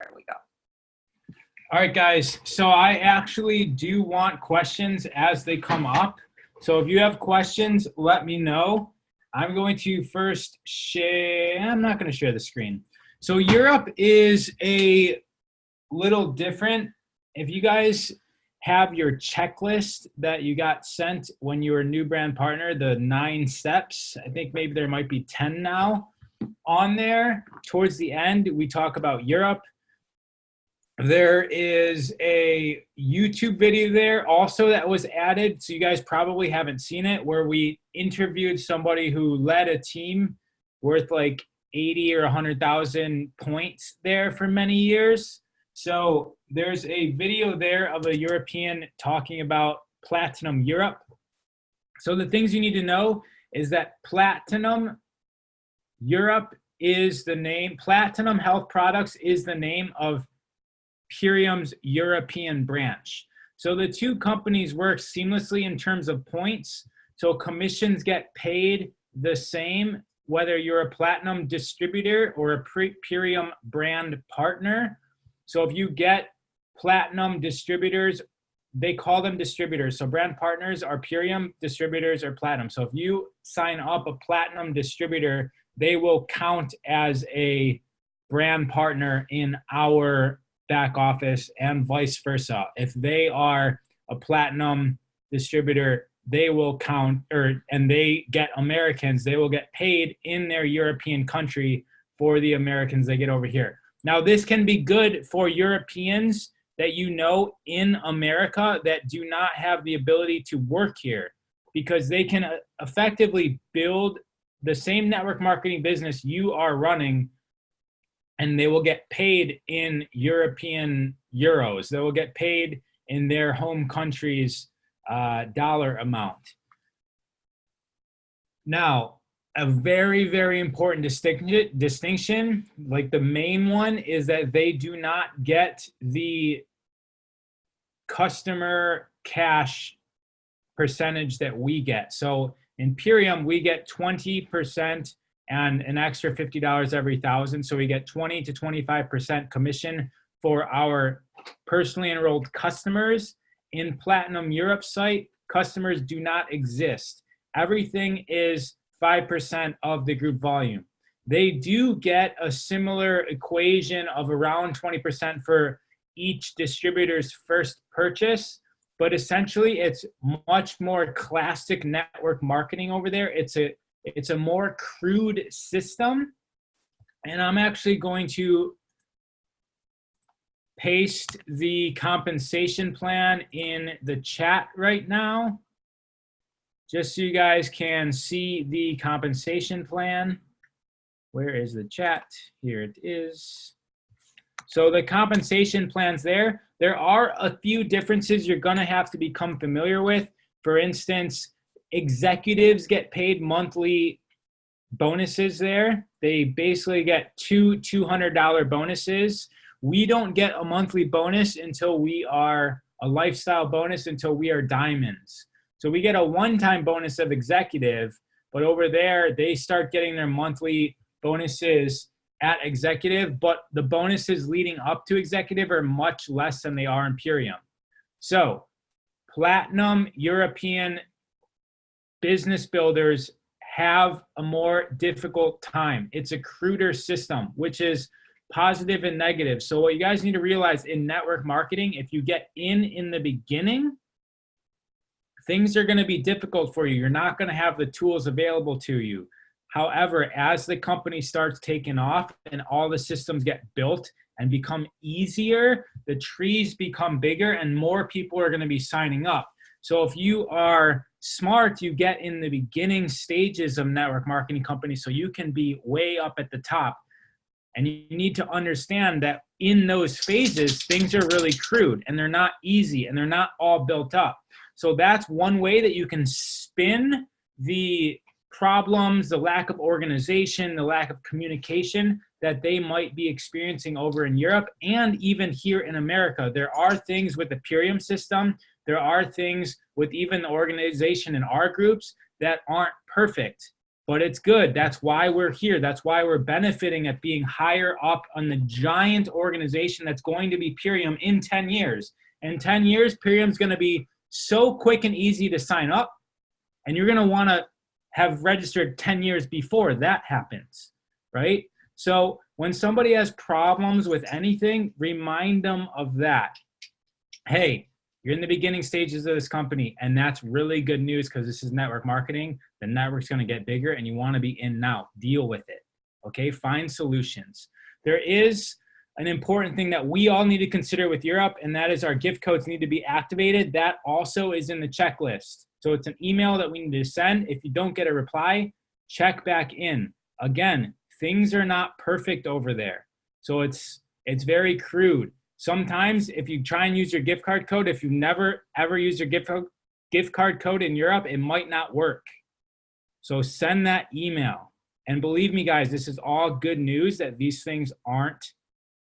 There we go. All right, guys. So I actually do want questions as they come up. So if you have questions, let me know. I'm going to first share. I'm not going to share the screen. So Europe is a little different. If you guys have your checklist that you got sent when you were a new brand partner, the 9 steps, I think maybe there might be 10 now on there. Towards the end, we talk about Europe. There is a YouTube video there also that was added, so you guys probably haven't seen it, where we interviewed somebody who led a team worth like 80 or 100,000 points there for many years. So there's a video there of a European talking about Platinum Europe. So the things you need to know is that Platinum Europe is the name, Platinum Health Products is the name of Purium's European branch. So the two companies work seamlessly in terms of points. So commissions get paid the same whether you're a Platinum distributor or a Purium brand partner. So if you get Platinum distributors, they call them distributors. So brand partners are Purium, distributors are Platinum. So if you sign up a Platinum distributor, they will count as a brand partner in our back office and vice versa. If they are a Platinum distributor, they will count, and they get Americans, they will get paid in their European country for the Americans they get over here. Now, this can be good for Europeans that you know in America that do not have the ability to work here, because they can effectively build the same network marketing business you are running, and they will get paid in European euros. They will get paid in their home country's dollar amount. Now, a very, very important distinction, like the main one, is that they do not get the customer cash percentage that we get. So in Purium, we get 20% and an extra $50 every 1,000. So we get 20 to 25% commission for our personally enrolled customers. In Platinum Europe site, customers do not exist. Everything is 5% of the group volume. They do get a similar equation of around 20% for each distributor's first purchase, but essentially it's much more classic network marketing over there. It's a more crude system, and I'm actually going to paste the compensation plan in the chat right now, just so you guys can see the compensation plan. Where is the chat? Here it is. So the compensation plans there are a few differences you're gonna have to become familiar with. For instance, executives get paid monthly bonuses there. They basically get two $200 bonuses. We don't get a monthly bonus until we are a lifestyle bonus until we are diamonds. So we get a one-time bonus of executive, but over there, they start getting their monthly bonuses at executive, but the bonuses leading up to executive are much less than they are in Purium. So Platinum European business builders have a more difficult time. It's a cruder system, which is positive and negative. So what you guys need to realize in network marketing, if you get in the beginning, things are going to be difficult for you. You're not going to have the tools available to you. However, as the company starts taking off and all the systems get built and become easier, the trees become bigger and more people are going to be signing up. So if you are smart, you get in the beginning stages of network marketing companies so you can be way up at the top. And you need to understand that in those phases, things are really crude and they're not easy and they're not all built up. So that's one way that you can spin the problems, the lack of organization, the lack of communication that they might be experiencing over in Europe and even here in America. There are things with the Purium system. There are things with even the organization in our groups that aren't perfect. but it's good. That's why we're here. That's why we're benefiting at being higher up on the giant organization that's going to be Purium in 10 years. In 10 years, Purium's going to be so quick and easy to sign up, and you're going to want to have registered 10 years before that happens, right? So when somebody has problems with anything, remind them of that. Hey, you're in the beginning stages of this company, and that's really good news because this is network marketing. The network's going to get bigger, and you want to be in now. Deal with it, okay? Find solutions. There is an important thing that we all need to consider with Europe, and that is our gift codes need to be activated. That also is in the checklist. So it's an email that we need to send. If you don't get a reply, check back in. Again, things are not perfect over there. So it's very crude. Sometimes if you try and use your gift card code, if you never ever use your gift card code in Europe, it might not work. So send that email. And believe me, guys, this is all good news that these things aren't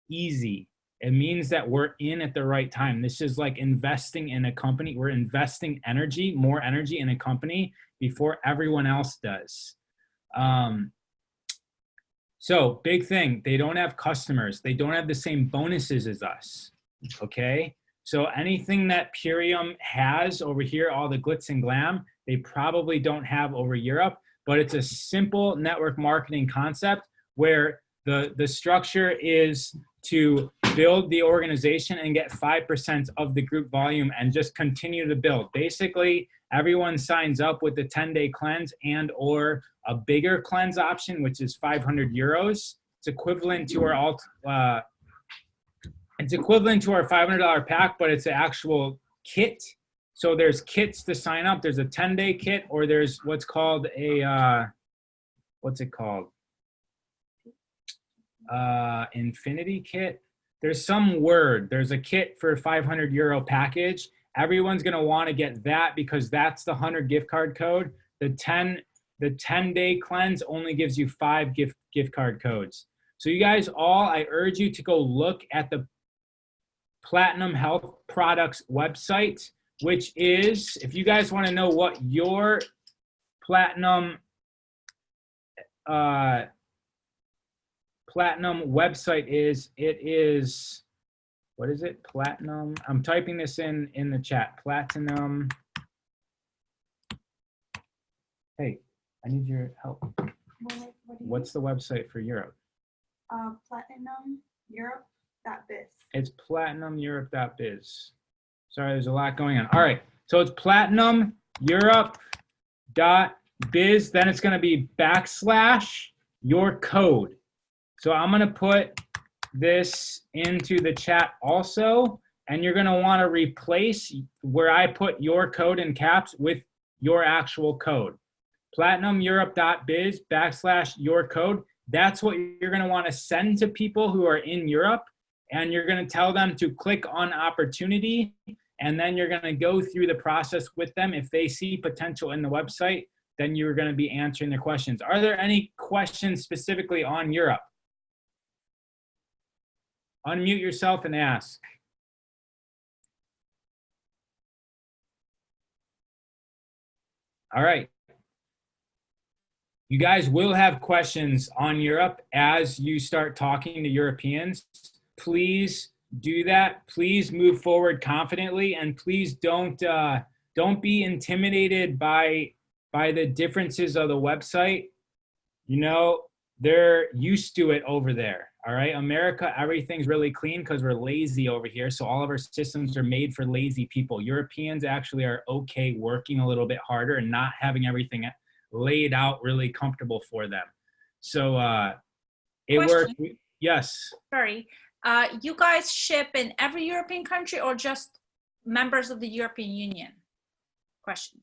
easy. It means that we're in at the right time. This is like investing in a company. We're investing energy, more energy in a company before everyone else does. So big thing, they don't have customers. They don't have the same bonuses as us, okay? So anything that Purium has over here, all the glitz and glam, they probably don't have over Europe, but it's a simple network marketing concept where the structure is to build the organization and get 5% of the group volume and just continue to build. Basically, everyone signs up with the 10-day cleanse and or a bigger cleanse option, which is 500 euros. It's equivalent to our $500 pack, but it's an actual kit. So there's kits to sign up. There's a 10-day kit, or there's what's called a, what's it called? Infinity kit. There's some word. There's a kit for a 500 euro package. Everyone's going to want to get that because that's the 100 gift card code. The 10-day cleanse only gives you 5 gift card codes. So you guys all, I urge you to go look at the Platinum Health Products website, which is, if you guys want to know what your Platinum website is, it is, what is it? Platinum. I'm typing this in the chat. Platinum. Hey, I need your help. What's the website for Europe? PlatinumEurope.biz. It's platinumeurope.biz. Sorry, there's a lot going on. All right, so it's platinumeurope.biz. Then it's going to be / your code. So I'm going to put this into the chat also, and you're going to want to replace where I put your code in caps with your actual code. PlatinumEurope.biz / your code. That's what you're going to want to send to people who are in Europe, and you're going to tell them to click on opportunity, and then you're going to go through the process with them. If they see potential in the website, then you're going to be answering their questions. Are there any questions specifically on Europe? Unmute yourself and ask. All right. You guys will have questions on Europe as you start talking to Europeans. Please do that. Please move forward confidently, and please don't be intimidated by the differences of the website. You know, they're used to it over there. All right, America, everything's really clean because we're lazy over here. So all of our systems are made for lazy people. Europeans actually are okay working a little bit harder and not having everything laid out really comfortable for them. So it works. Yes. Sorry, you guys ship in every European country or just members of the European Union? Question.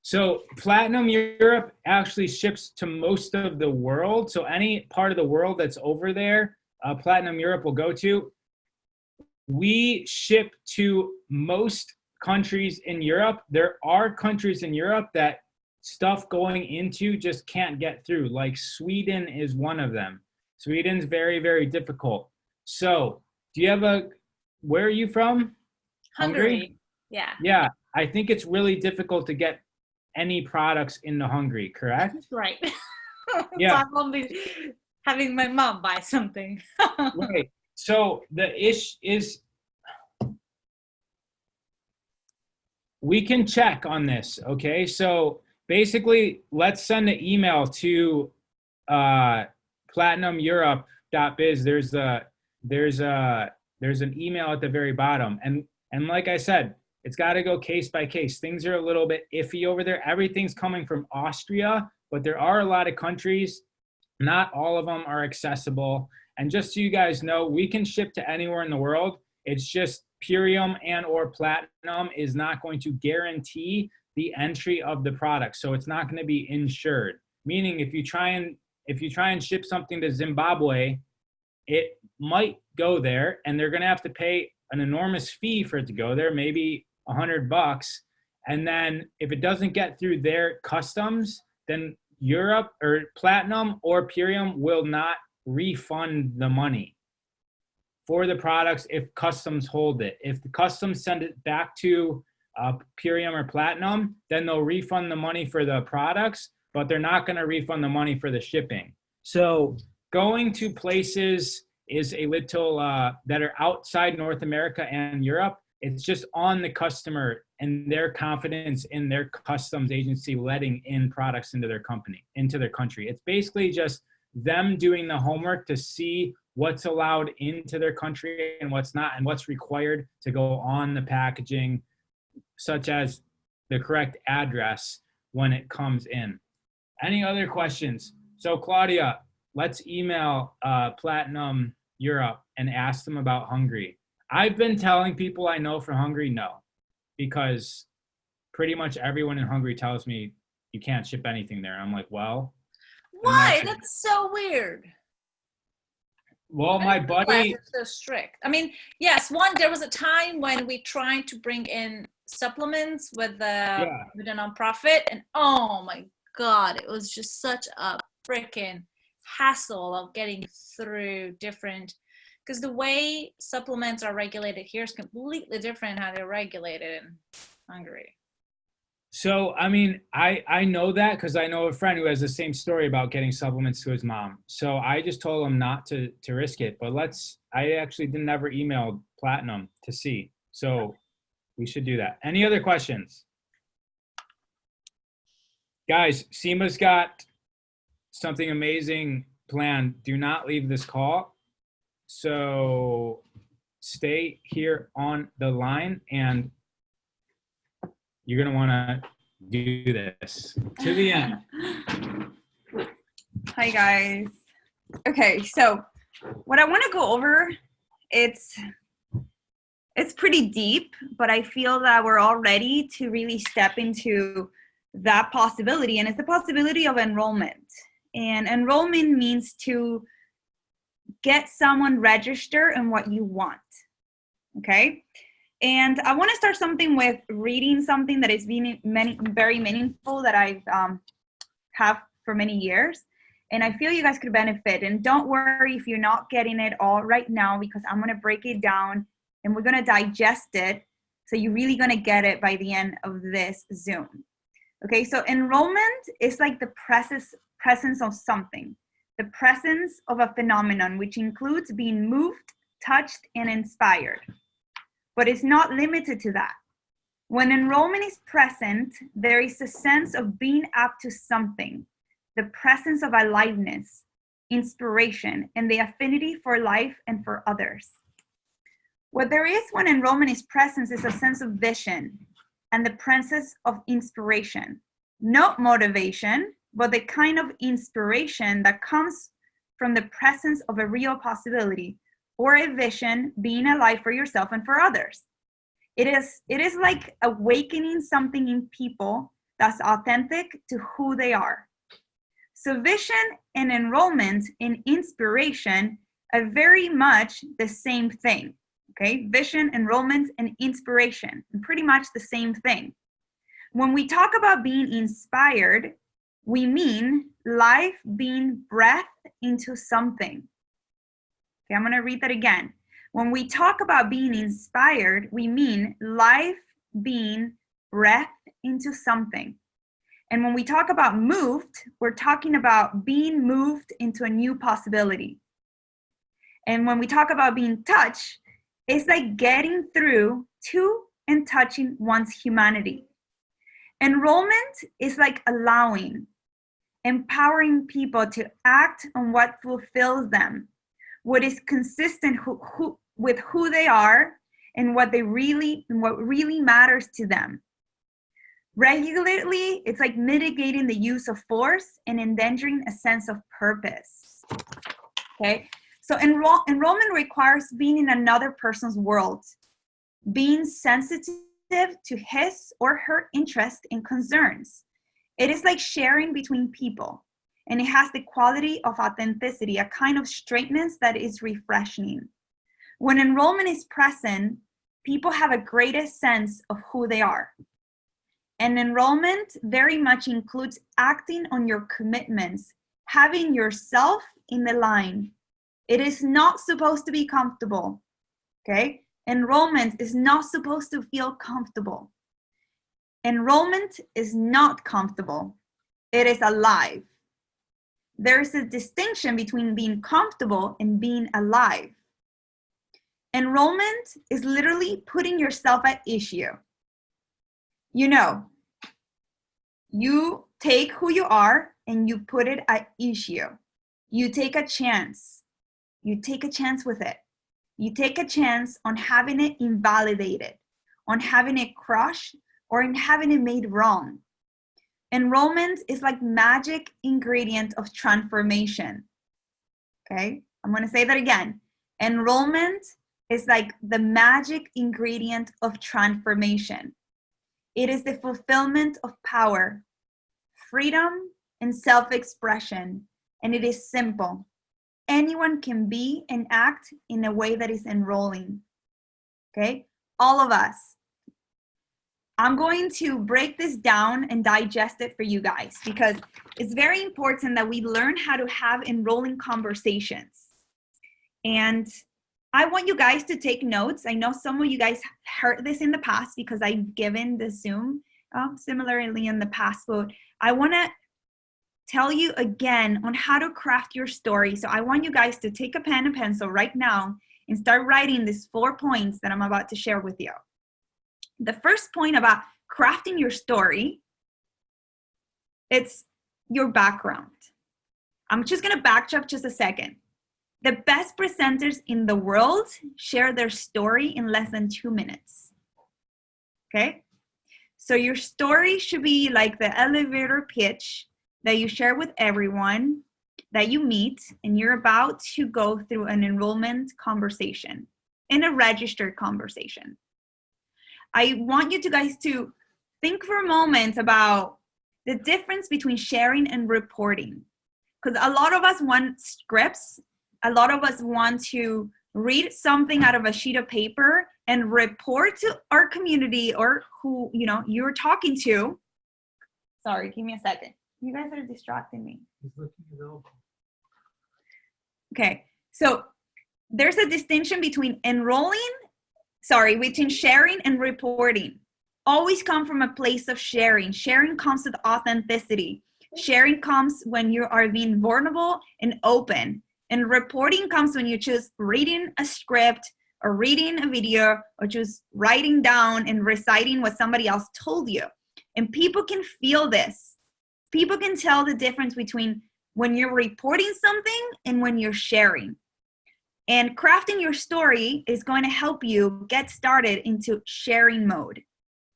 So Platinum Europe actually ships to most of the world. So any part of the world that's over there, Platinum Europe will go to. We ship to most countries in Europe. There are countries in Europe that stuff going into just can't get through. Like Sweden is one of them. Sweden's very, very difficult. So do you have where are you from? Hungary. Yeah. Yeah, I think it's really difficult to get any products into Hungary, correct? Right. So Yeah, I won't be having my mom buy something. right. So the ish is we can check on this, okay? So basically, let's send an email to platinumeurope.biz. There's an email at the very bottom, and like I said, it's got to go case by case. Things are a little bit iffy over there. Everything's coming from Austria, but there are a lot of countries. Not all of them are accessible. And just so you guys know, we can ship to anywhere in the world. It's just Purium and or Platinum is not going to guarantee the entry of the product. So it's not going to be insured. Meaning if you try and ship something to Zimbabwe, it might go there and they're going to have to pay an enormous fee for it to go there, maybe $100. And then if it doesn't get through their customs, then Europe or Platinum or Purium will not refund the money for the products if customs hold it. If the customs send it back to Purium or Platinum, then they'll refund the money for the products, but they're not going to refund the money for the shipping. So going to places is a little that are outside North America and Europe. It's just on the customer and their confidence in their customs agency letting in products into their company, into their country. It's basically just them doing the homework to see what's allowed into their country and what's not, and what's required to go on the packaging, such as the correct address when it comes in. Any other questions? So Claudia, let's email Platinum Europe and ask them about Hungary. I've been telling people I know for Hungary, no, because pretty much everyone in Hungary tells me you can't ship anything there. I'm like, well, Why? That's so weird. Well, my buddy. It's so strict. I mean, yes, there was a time when we tried to bring in supplements with the nonprofit, and oh my God, it was just such a freaking hassle of getting through different, because the way supplements are regulated here is completely different how they're regulated in Hungary. So, I mean, I know that because I know a friend who has the same story about getting supplements to his mom. So I just told him not to risk it. But I actually didn't ever email Platinum to see. So we should do that. Any other questions? Guys, Seema's got something amazing planned. Do not leave this call. So stay here on the line and you're going to want to do this to the end. Hi, guys. Okay, so what I want to go over, it's pretty deep, but I feel that we're all ready to really step into that possibility, and it's the possibility of enrollment. And enrollment means to get someone registered in what you want, okay? And I want to start something with reading something that is very meaningful that I've have for many years. And I feel you guys could benefit. And don't worry if you're not getting it all right now, because I'm going to break it down and we're going to digest it. So you're really going to get it by the end of this Zoom. Okay, so enrollment is like the presence of something, the presence of a phenomenon, which includes being moved, touched, and inspired. But it's not limited to that. When enrollment is present, there is a sense of being up to something, the presence of aliveness, inspiration, and the affinity for life and for others. What there is when enrollment is present is a sense of vision and the presence of inspiration. Not motivation, but the kind of inspiration that comes from the presence of a real possibility or a vision being alive for yourself and for others. It is like awakening something in people that's authentic to who they are. So vision and enrollment and inspiration are very much the same thing, okay? Vision, enrollment, and inspiration, are pretty much the same thing. When we talk about being inspired, we mean life being breathed into something. Okay, I'm going to read that again. When we talk about being inspired, we mean life being breathed into something. And when we talk about moved, we're talking about being moved into a new possibility. And when we talk about being touched, it's like getting through to and touching one's humanity. Enrollment is like allowing, empowering people to act on what fulfills them, what is consistent with who they are and what really matters to them. Regularly, it's like mitigating the use of force and endangering a sense of purpose. Okay, so enrollment requires being in another person's world, being sensitive to his or her interest and concerns. It is like sharing between people, and it has the quality of authenticity, a kind of straightness that is refreshing. When enrollment is present, people have a greater sense of who they are. And enrollment very much includes acting on your commitments, having yourself in the line. It is not supposed to be comfortable, okay? Enrollment is not supposed to feel comfortable. Enrollment is not comfortable. It is alive. There is a distinction between being comfortable and being alive. Enrollment is literally putting yourself at issue. You know, you take who you are and you put it at issue. You take a chance. You take a chance with it. You take a chance on having it invalidated, on having it crushed, or in having it made wrong. Enrollment is like magic ingredient of transformation. Okay, I'm going to say that again. Enrollment is like the magic ingredient of transformation. It is the fulfillment of power, freedom, and self-expression, and it is simple. Anyone can be and act in a way that is enrolling. Okay, all of us. I'm going to break this down and digest it for you guys because it's very important that we learn how to have enrolling conversations. And I want you guys to take notes. I know some of you guys heard this in the past because I've given the Zoom similarly in the past, but I want to tell you again on how to craft your story. So I want you guys to take a pen and pencil right now and start writing these 4 points that I'm about to share with you. The first point about crafting your story, it's your background. I'm just going to backtrack just a second. The best presenters in the world share their story in less than 2 minutes. Okay? So your story should be like the elevator pitch that you share with everyone that you meet, and you're about to go through an enrollment conversation, in a registered conversation. I want you guys to think for a moment about the difference between sharing and reporting. Because a lot of us want scripts. A lot of us want to read something out of a sheet of paper and report to our community or who you're talking to. Sorry, give me a second. You guys are distracting me. Okay, so there's a distinction between between sharing and reporting. Always come from a place of sharing. Sharing comes with authenticity. Sharing comes when you are being vulnerable and open. And reporting comes when you choose reading a script or reading a video or just writing down and reciting what somebody else told you. And people can feel this. People can tell the difference between when you're reporting something and when you're sharing. And crafting your story is going to help you get started into sharing mode.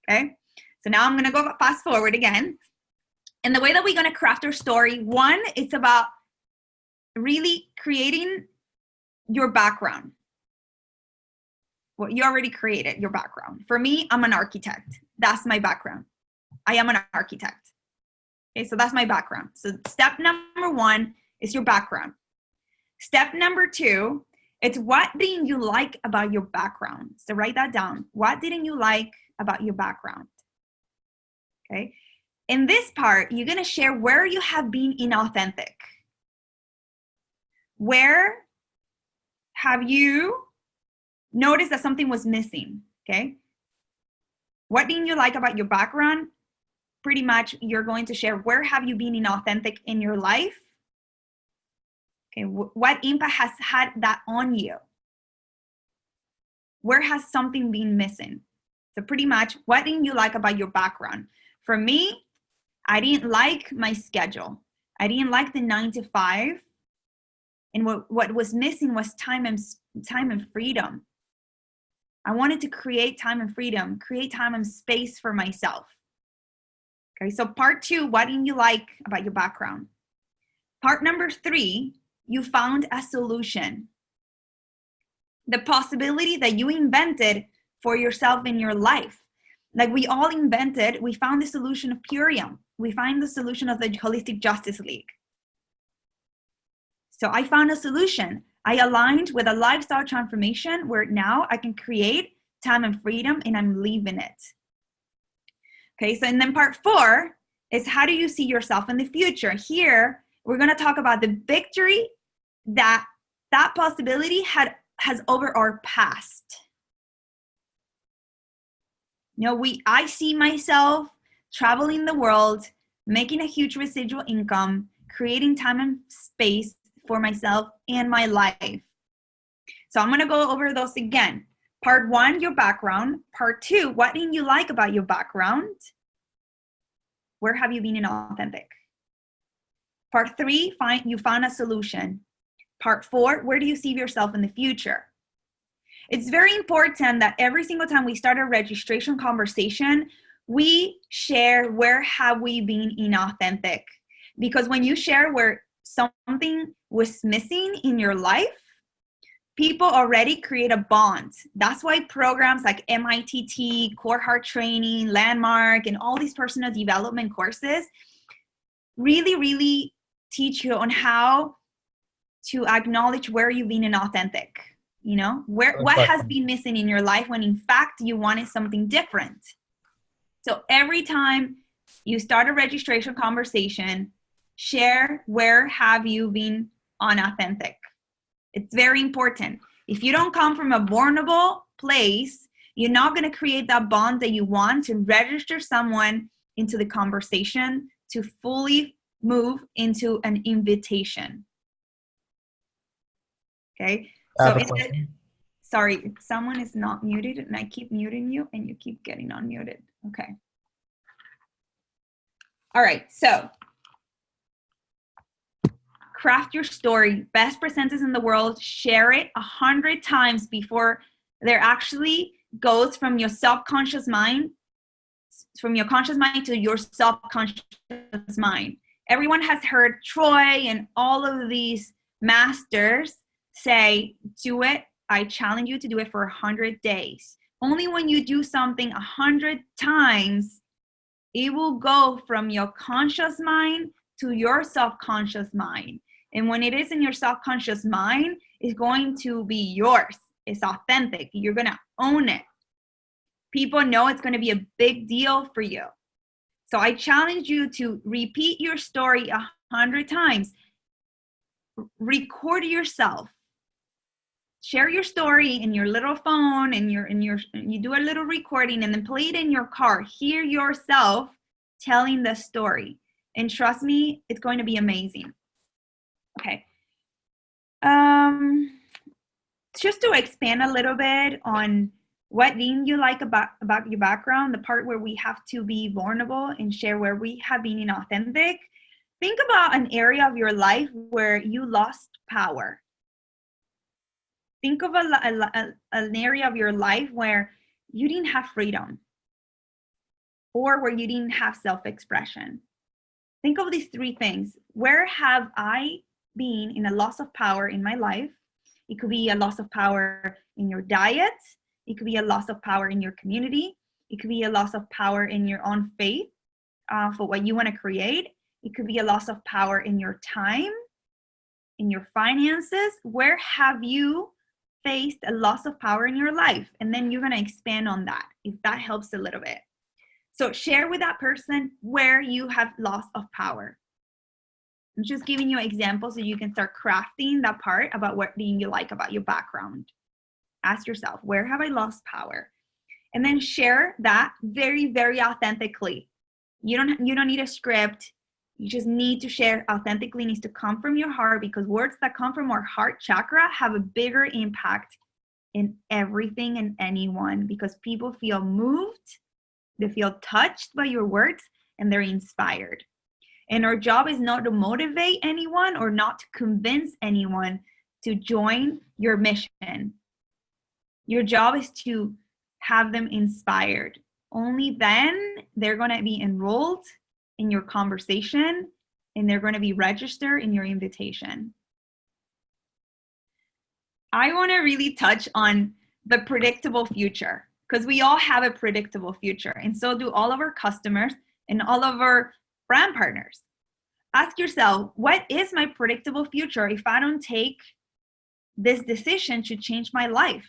Okay? So now I'm going to go fast forward again. And the way that we're going to craft our story, one, it's about really creating your background. Well, you already created your background. For me, I'm an architect. That's my background. I am an architect. Okay, so that's my background. So step number 1 is your background. Step number 2, it's what didn't you like about your background? So write that down. What didn't you like about your background? Okay. In this part, you're going to share where you have been inauthentic. Where have you noticed that something was missing? Okay. What didn't you like about your background? pretty much you're going to share where have you been inauthentic in your life. Okay, what impact has had that on you? Where has something been missing? So pretty much, what didn't you like about your background? For me, I didn't like my schedule. I didn't like the 9 to 5. And what was missing was time and freedom. I wanted to create time and freedom, create time and space for myself. Okay, so part 2, what didn't you like about your background? Part number 3, you found a solution. The possibility that you invented for yourself in your life. Like we all invented, we found the solution of Purium. We find the solution of the Holistic Justice League. So I found a solution. I aligned with a lifestyle transformation where now I can create time and freedom and I'm living it. Okay, so and then part 4 is how do you see yourself in the future? Here, we're gonna talk about the victory that possibility has over our past. You know, I see myself traveling the world, making a huge residual income, creating time and space for myself and my life. So I'm gonna go over those again. Part 1, your background. Part 2, what didn't you like about your background? Where have you been inauthentic? Part 3, you found a solution. Part 4, where do you see yourself in the future? It's very important that every single time we start a registration conversation, we share where have we been inauthentic. Because when you share where something was missing in your life, people already create a bond. That's why programs like MITT, Core Heart Training, Landmark, and all these personal development courses really, really teach you on how to acknowledge where you've been inauthentic. You know, what has been missing in your life when in fact you wanted something different. So every time you start a registration conversation, share where have you been unauthentic. It's very important. If you don't come from a vulnerable place, you're not going to create that bond that you want to register someone into the conversation to fully move into an invitation. Okay. So sorry, someone is not muted and I keep muting you and you keep getting unmuted. Okay. All right. So craft your story. Best presenters in the world, share it 100 times before there actually goes from your subconscious mind, from your conscious mind to your subconscious mind. Everyone has heard Troy and all of these masters say, do it. I challenge you to do it for 100 days. Only when you do something 100 times, it will go from your conscious mind to your subconscious mind. And when it is in your subconscious mind, it's going to be yours. It's authentic. You're going to own it. People know it's going to be a big deal for you. So I challenge you to repeat your story 100 times. Record yourself. Share your story in your little phone and you do a little recording and then play it in your car. Hear yourself telling the story. And trust me, it's going to be amazing. Okay. Just to expand a little bit on what didn't you like about your background, the part where we have to be vulnerable and share where we have been inauthentic. Think about an area of your life where you lost power. Think of an area of your life where you didn't have freedom or where you didn't have self-expression. Think of these 3 things. Where have I been in a loss of power in my life? It could be a loss of power in your diet. It could be a loss of power in your community. It could be a loss of power in your own faith for what you want to create. It could be a loss of power in your time, in your finances. Where have you faced a loss of power in your life? And then you're going to expand on that if that helps a little bit. So share with that person where you have loss of power. I'm just giving you examples so you can start crafting that part about what you like about your background. Ask yourself, where have I lost power? And then share that very, very authentically. You don't need a script. You just need to share authentically. It needs to come from your heart, because words that come from our heart chakra have a bigger impact in everything and anyone, because people feel moved, they feel touched by your words, and they're inspired. And our job is not to motivate anyone or not to convince anyone to join your mission. Your job is to have them inspired. Only then they're going to be enrolled in your conversation, and they're going to be registered in your invitation. I want to really touch on the predictable future, because we all have a predictable future, and so do all of our customers and all of our brand partners. Ask yourself, what is my predictable future if I don't take this decision to change my life?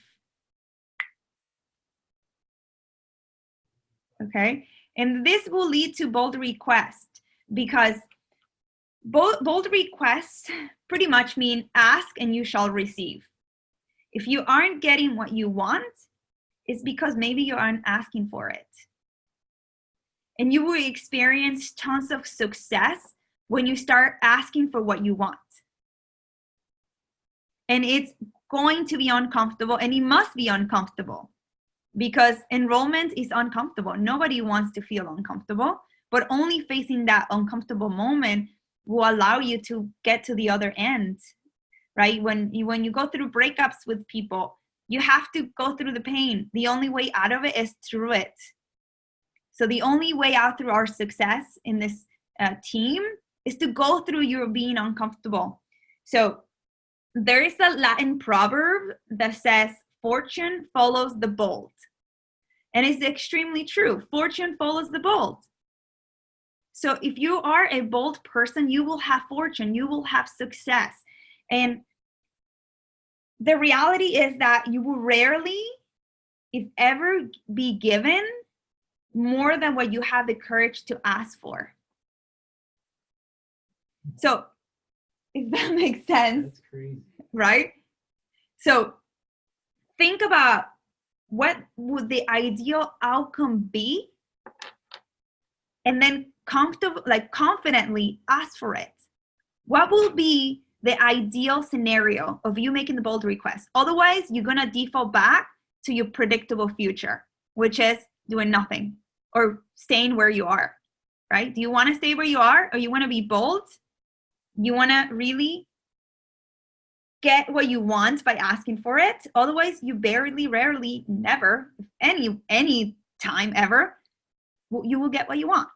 Okay, and this will lead to bold requests, because bold requests pretty much mean ask and you shall receive. If you aren't getting what you want, it's because maybe you aren't asking for it. And you will experience tons of success when you start asking for what you want. And it's going to be uncomfortable, and it must be uncomfortable, because enrollment is uncomfortable. Nobody wants to feel uncomfortable, but only facing that uncomfortable moment will allow you to get to the other end, right? When you go through breakups with people, you have to go through the pain. The only way out of it is through it. So the only way out through our success in this team is to go through your being uncomfortable. So there is a Latin proverb that says, fortune follows the bold. And it's extremely true. Fortune follows the bold. So if you are a bold person, you will have fortune, you will have success. And the reality is that you will rarely, if ever, be given more than what you have the courage to ask for. So if that makes sense. That's crazy. Right? So think about, what would the ideal outcome be? And then confidently ask for it. What will be the ideal scenario of you making the bold request? Otherwise, you're going to default back to your predictable future, which is doing nothing or staying where you are, right? Do you want to stay where you are, or you want to be bold? You want to really get what you want by asking for it? Otherwise, you rarely, never, any time ever, you will get what you want.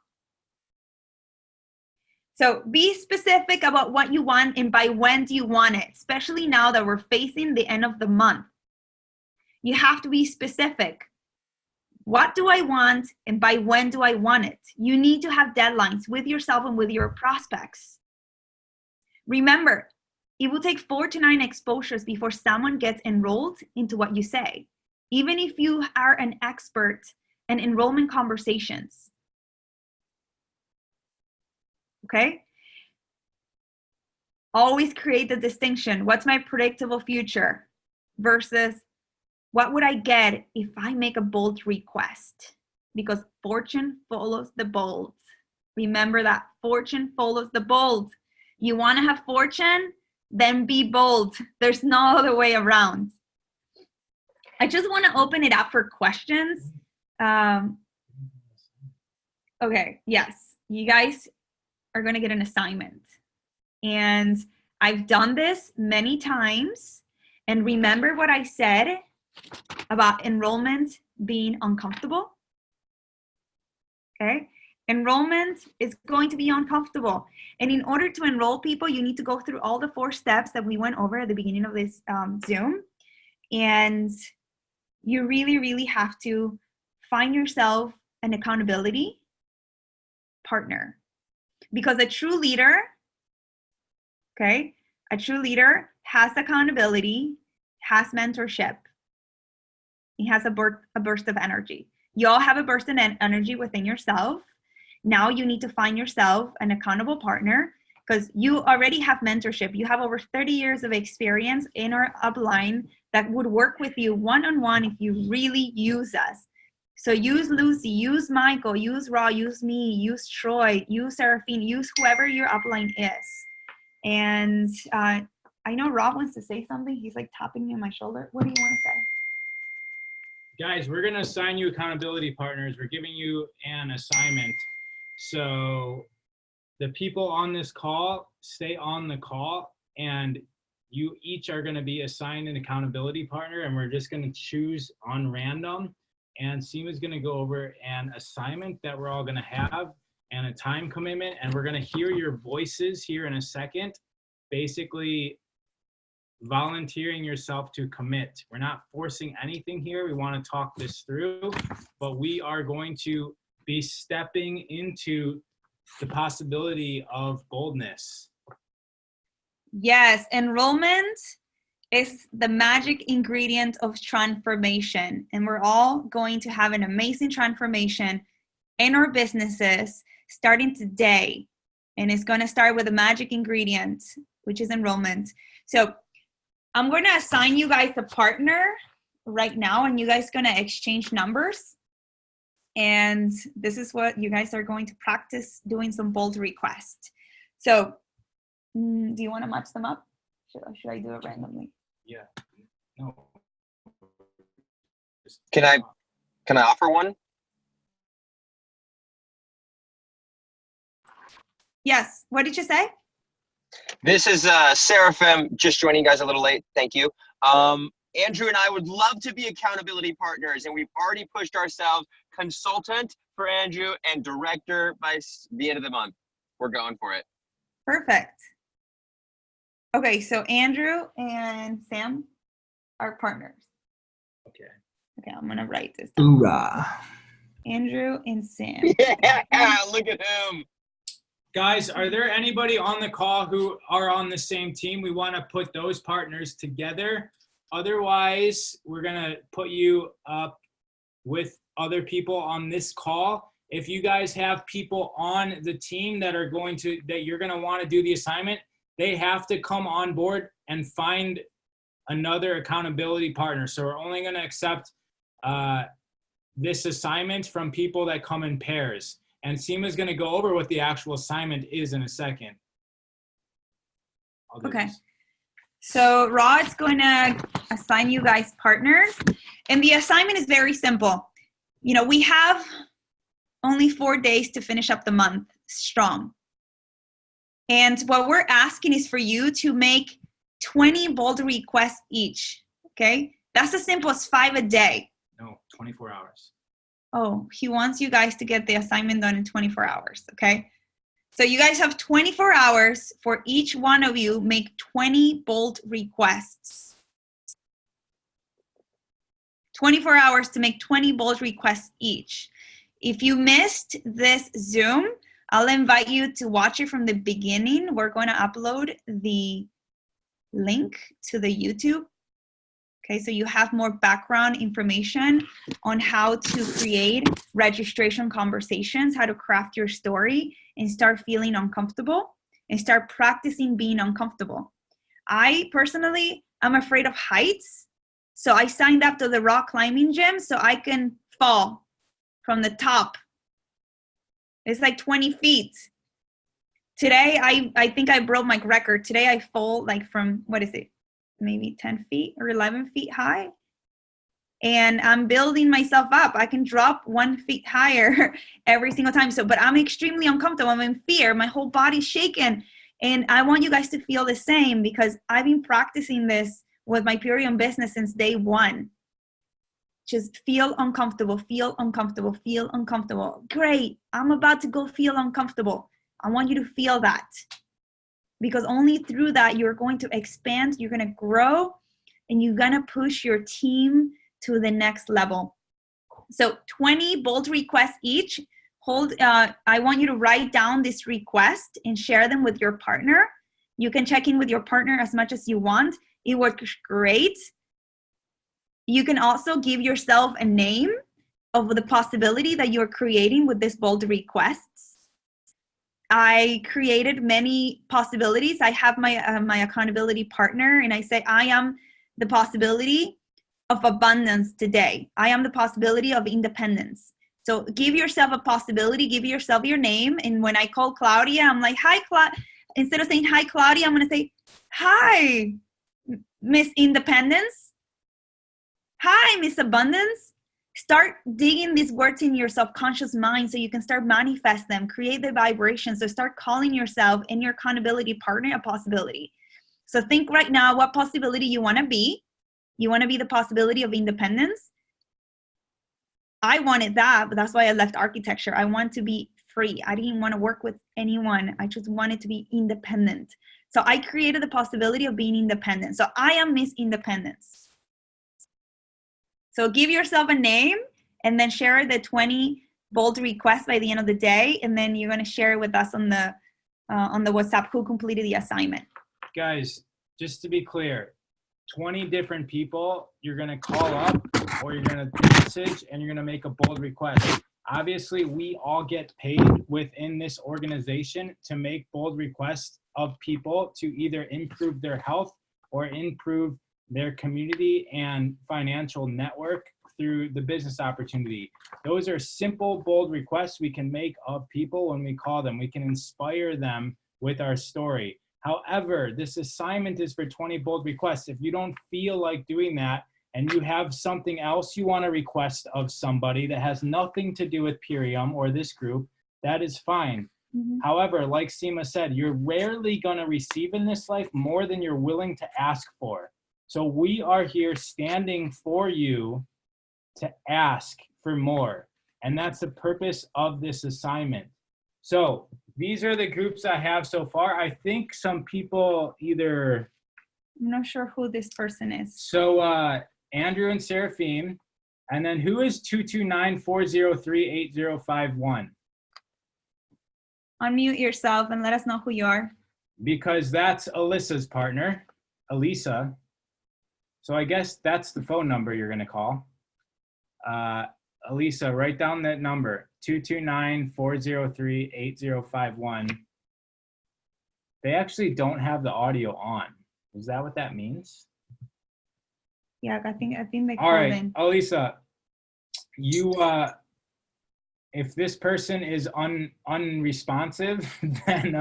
So be specific about what you want and by when do you want it, especially now that we're facing the end of the month. You have to be specific. What do I want and by when do I want it? You need to have deadlines with yourself and with your prospects. Remember, it will take 4 to 9 exposures before someone gets enrolled into what you say, even if you are an expert in enrollment conversations. Okay? Always create the distinction. What's my predictable future versus what would I get if I make a bold request? Because fortune follows the bold. Remember that fortune follows the bold. You want to have fortune? Then be bold. There's no other way around. I just want to open it up for questions. Okay, yes, you guys are going to get an assignment. And I've done this many times. And remember what I said about enrollment being uncomfortable? Okay, enrollment is going to be uncomfortable. And in order to enroll people, you need to go through all the 4 steps that we went over at the beginning of this Zoom. And you really have to find yourself an accountability partner. Because a true leader, okay, a true leader has accountability, has mentorship. He has a burst of energy. You all have a burst of energy within yourself. Now you need to find yourself an accountable partner, because you already have mentorship. You have over 30 years of experience in our upline that would work with you one-on-one if you really use us. So use Lucy, use Michael, use Raw, use me, use Troy, use Seraphine, use whoever your upline is. And I know Rob wants to say something. He's like tapping me on my shoulder. What do you want to say? Guys, we're going to assign you accountability partners. We're giving you an assignment. So the people on this call, stay on the call, and you each are going to be assigned an accountability partner, and we're just going to choose on random. And Seema's going to go over an assignment that we're all going to have and a time commitment, and we're going to hear your voices here in a second, basically volunteering yourself to commit. We're not forcing anything here. We want to talk this through, but we are going to be stepping into the possibility of boldness. Yes, enrollment is the magic ingredient of transformation. And we're all going to have an amazing transformation in our businesses starting today. And it's going to start with a magic ingredient, which is enrollment. So I'm going to assign you guys a partner right now, and you guys are going to exchange numbers. And this is what you guys are going to practice doing some bold requests. So do you want to match them up? Should I do it randomly? Yeah. No. Can I offer one? Yes. What did you say? This is Seraphim, just joining you guys a little late. Thank you. Andrew and I would love to be accountability partners, and we've already pushed ourselves consultant for Andrew and director by the end of the month. We're going for it. Perfect. Okay, so Andrew and Sam are partners. Okay. Okay, I'm gonna write this down. Hoorah. Andrew and Sam. Yeah, look at him. Guys, are there anybody on the call who are on the same team? We want to put those partners together. Otherwise, we're going to put you up with other people on this call. If you guys have people on the team that you're going to want to do the assignment, they have to come on board and find another accountability partner. So we're only going to accept this assignment from people that come in pairs. And Seema's going to go over what the actual assignment is in a second. Okay. So Rod's going to assign you guys partners. And the assignment is very simple. You know, we have only 4 days to finish up the month strong. And what we're asking is for you to make 20 bold requests each. Okay. That's as simple as 5 a day. No, 24 hours. Oh, he wants you guys to get the assignment done in 24 hours, okay? So you guys have 24 hours for each one of you, make 20 bold requests. 24 hours to make 20 bold requests each. If you missed this Zoom, I'll invite you to watch it from the beginning. We're going to upload the link to the YouTube. Okay, so you have more background information on how to create registration conversations, how to craft your story and start feeling uncomfortable and start practicing being uncomfortable. I personally am afraid of heights. So I signed up to the rock climbing gym so I can fall from the top. It's like 20 feet. Today, I think I broke my record. Today I fall like from, what is it? Maybe 10 feet or 11 feet high. And I'm building myself up. I can drop 1 foot higher every single time. So, but I'm extremely uncomfortable. I'm in fear. My whole body's shaking. And I want you guys to feel the same because I've been practicing this with my Purion business since day one. Just feel uncomfortable, feel uncomfortable, feel uncomfortable. Great. I'm about to go feel uncomfortable. I want you to feel that. Because only through that you're going to expand, you're going to grow, and you're going to push your team to the next level. So 20 bold requests each. I want you to write down this request and share them with your partner. You can check in with your partner as much as you want. It works great. You can also give yourself a name of the possibility that you're creating with this bold requests. I created many possibilities. I have my accountability partner, and I say, I am the possibility of abundance today. I am the possibility of independence. So give yourself a possibility, give yourself your name. And when I call Claudia, I'm like, hi, instead of saying, hi, Claudia, I'm going to say, hi, Miss Independence. Hi, Miss Abundance. Start digging these words in your subconscious mind so you can start manifest them, create the vibration. So start calling yourself and your accountability partner a possibility. So think right now what possibility you want to be. You want to be the possibility of independence. I wanted that, but that's why I left architecture. I want to be free. I didn't want to work with anyone. I just wanted to be independent. So I created the possibility of being independent. So I am Miss Independence. So give yourself a name and then share the 20 bold requests by the end of the day. And then you're going to share it with us on the WhatsApp who completed the assignment. Guys, just to be clear, 20 different people you're going to call up or you're going to message and you're going to make a bold request. Obviously, we all get paid within this organization to make bold requests of people to either improve their health or improve their community and financial network through the business opportunity. Those are simple, bold requests we can make of people when we call them. We can inspire them with our story. However, this assignment is for 20 bold requests. If you don't feel like doing that and you have something else you want to request of somebody that has nothing to do with Purium or this group, that is fine. Mm-hmm. However, like Seema said, you're rarely going to receive in this life more than you're willing to ask for. So we are here standing for you to ask for more. And that's the purpose of this assignment. So these are the groups I have so far. I think some people either... I'm not sure who this person is. So Andrew and Seraphim. And then who is 229-403-8051? Unmute yourself and let us know who you are. Because that's Alyssa's partner, Elisa. So I guess that's the phone number you're going to call. Elisa, write down that number, 229-403-8051. They actually don't have the audio on. Is that what that means? Yeah, I think they all right, in. Elisa, you if this person is unresponsive, then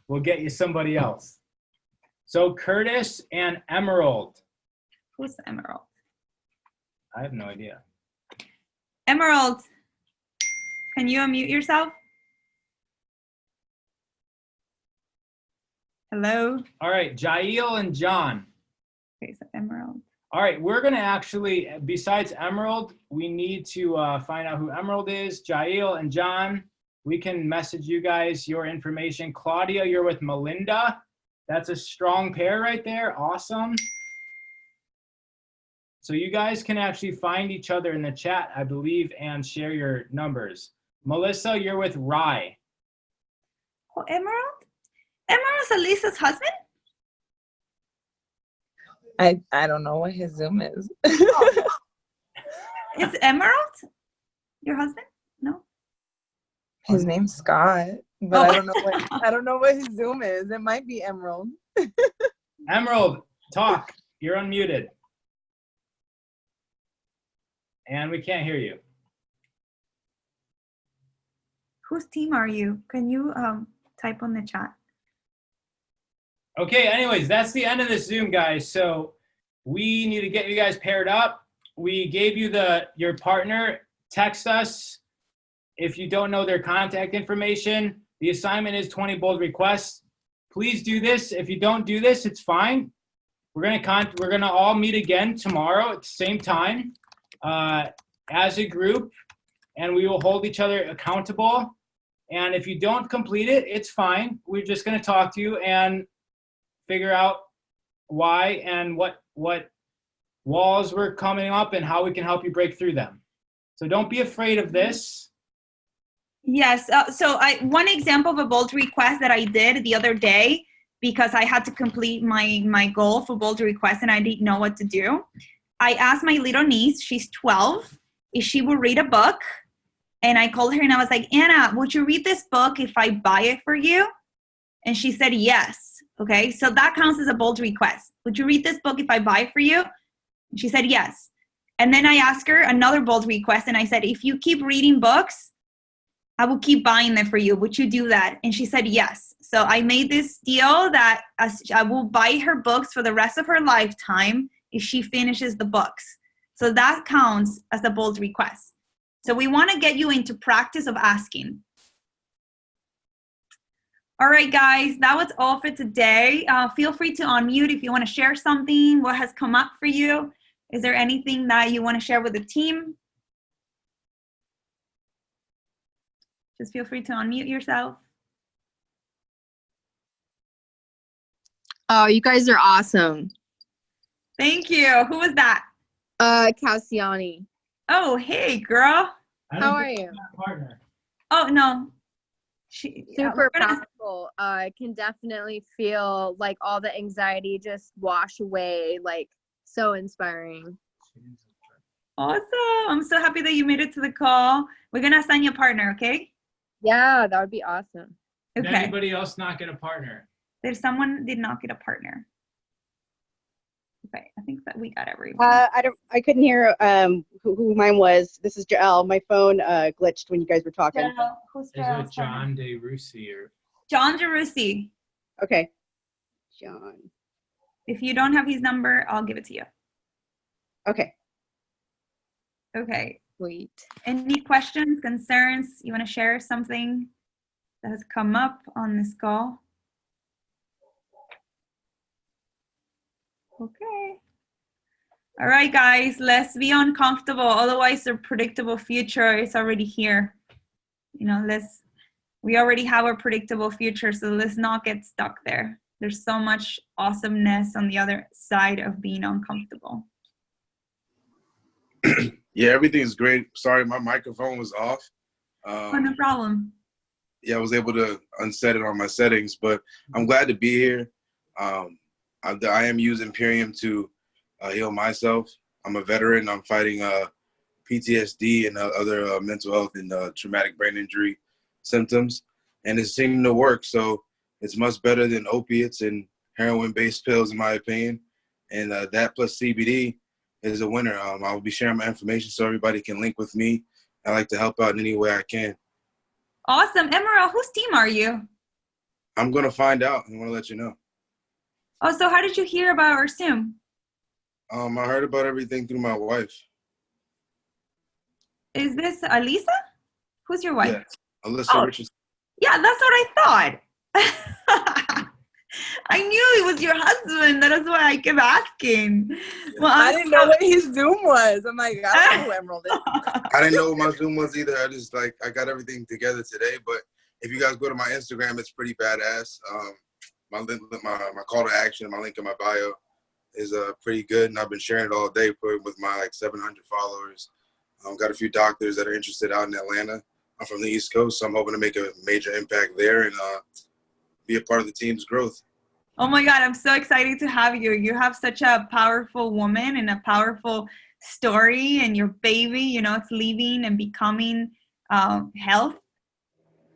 we'll get you somebody else. So Curtis and Emerald. Who's Emerald? I have no idea. Emerald, can you unmute yourself? Hello? All right, Jael and John. Okay, so Emerald. All right, we're going to actually, besides Emerald, we need to find out who Emerald is. Jael and John, we can message you guys your information. Claudia, you're with Melinda. That's a strong pair right there. Awesome. So you guys can actually find each other in the chat, I believe, and share your numbers. Melissa, you're with Rye. Oh, Emerald? Emerald's Elisa's husband? I don't know what his Zoom is. Oh. Is Emerald your husband? No. His name's Scott, but oh. I don't know what his Zoom is. It might be Emerald. Emerald, talk. You're unmuted. And we can't hear you. Whose team are you? Can you type on the chat? Okay, anyways, that's the end of this Zoom, guys. So we need to get you guys paired up. We gave you your partner. Text us if you don't know their contact information. The assignment is 20 bold requests. Please do this. If you don't do this, it's fine. We're gonna all meet again tomorrow at the same time as a group, and we will hold each other accountable. And if you don't complete it, it's fine. We're just gonna talk to you and figure out why and what walls were coming up and how we can help you break through them. So don't be afraid of this. Yes. So one example of a bold request that I did the other day, because I had to complete my goal for bold request and I didn't know what to do. I asked my little niece, she's 12, if she would read a book. And I called her and I was like, Anna, would you read this book if I buy it for you? And she said, yes. Okay, so that counts as a bold request. Would you read this book if I buy it for you? And she said, yes. And then I asked her another bold request, and I said, if you keep reading books, I will keep buying them for you. Would you do that? And she said yes. So I made this deal that I will buy her books for the rest of her lifetime if she finishes the books. So that counts as a bold request. So we want to get you into practice of asking. All right, guys, that was all for today. Feel free to unmute if you want to share something. What has come up for you? Is there anything that you want to share with the team? Just feel free to unmute yourself. Oh, you guys are awesome. Thank you. Who was that? Cassiani. Oh, hey, girl. How are you? Partner. Oh, no. Super powerful. I can definitely feel like all the anxiety just wash away. Like, so inspiring. Awesome. I'm so happy that you made it to the call. We're going to assign you a partner, okay? Yeah, that would be awesome. Did Okay. anybody else not get a partner? There's someone did not get a partner. Okay, I think that we got everyone. I couldn't hear who mine was. This is Joelle. My phone glitched when you guys were talking. Who's Is it John DeRussi or? John DeRussi. Okay. John. If you don't have his number, I'll give it to you. Okay. Okay. Sweet. Any questions, concerns? You want to share something that has come up on this call? Okay. All right, guys, let's be uncomfortable. Otherwise, the predictable future is already here. You know, we already have a predictable future, so let's not get stuck there. There's so much awesomeness on the other side of being uncomfortable. Yeah, everything's great. Sorry, my microphone was off. Oh, no problem. Yeah, I was able to unset it on my settings, but I'm glad to be here. I am using Imperium to heal myself. I'm a veteran. I'm fighting PTSD and other mental health and traumatic brain injury symptoms, and it's seeming to work. So it's much better than opiates and heroin-based pills, in my opinion. And that plus CBD is a winner. I'll be sharing my information so everybody can link with me. I like to help out in any way I can. Awesome. Emerald, whose team are you? I'm going to find out and want to let you know. Oh, so how did you hear about our Zoom? I heard about everything through my wife. Is this Alisa? Who's your wife? Yes, Alyssa Richardson. Yeah, that's what I thought. I knew it was your husband. That is why I kept asking. Well, I didn't know what his Zoom was. I'm like, I don't know who Emerald is. I didn't know what my Zoom was either. I got everything together today. But if you guys go to my Instagram, it's pretty badass. My call to action, my link in my bio is pretty good, and I've been sharing it all day with my 700 followers. Got a few doctors that are interested out in Atlanta. I'm from the East Coast, so I'm hoping to make a major impact there and be a part of the team's growth. Oh my God, I'm so excited to have you. You have such a powerful woman and a powerful story, and your baby, it's leaving and becoming health.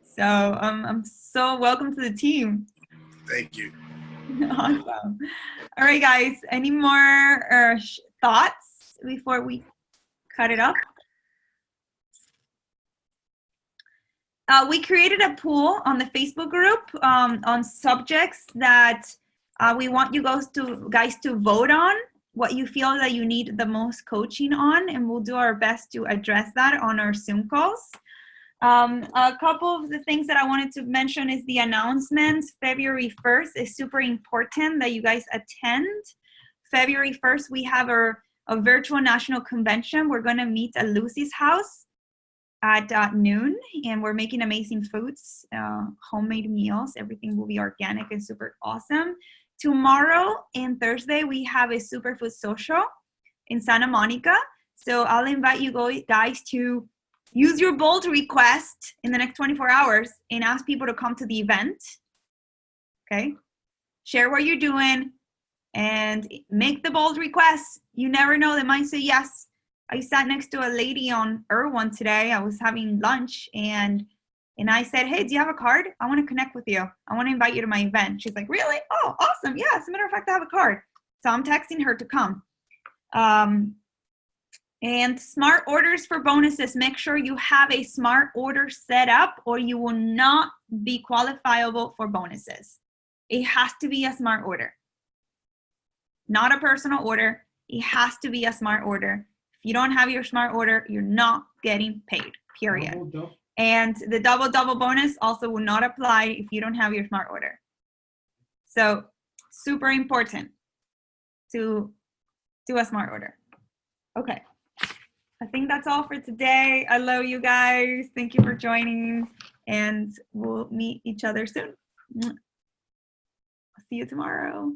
So I'm so welcome to the team. Thank you. Awesome. All right, guys, any more thoughts before we cut it up? We created a poll on the Facebook group on subjects that we want you guys to vote on, what you feel that you need the most coaching on, and we'll do our best to address that on our Zoom calls. A couple of the things that I wanted to mention is the announcements. February 1st is super important that you guys attend. February 1st, we have a virtual national convention. We're going to meet at Lucy's house at noon, and we're making amazing foods, homemade meals. Everything will be organic and super awesome. Tomorrow and Thursday, we have a superfood social in Santa Monica. So I'll invite you guys to use your bold request in the next 24 hours and ask people to come to the event. Okay? Share what you're doing and make the bold request. You never know, they might say yes. I sat next to a lady on Erewhon today. I was having lunch and I said, hey, do you have a card? I want to connect with you. I want to invite you to my event. She's like, really? Oh, awesome. Yeah, as a matter of fact, I have a card. So I'm texting her to come. And smart orders for bonuses. Make sure you have a smart order set up or you will not be qualifiable for bonuses. It has to be a smart order, not a personal order. It has to be a smart order. If you don't have your smart order, you're not getting paid, period. And the double bonus also will not apply if you don't have your smart order. So super important to do a smart order. Okay. I think that's all for today. I love you guys. Thank you for joining, and we'll meet each other soon. I'll see you tomorrow.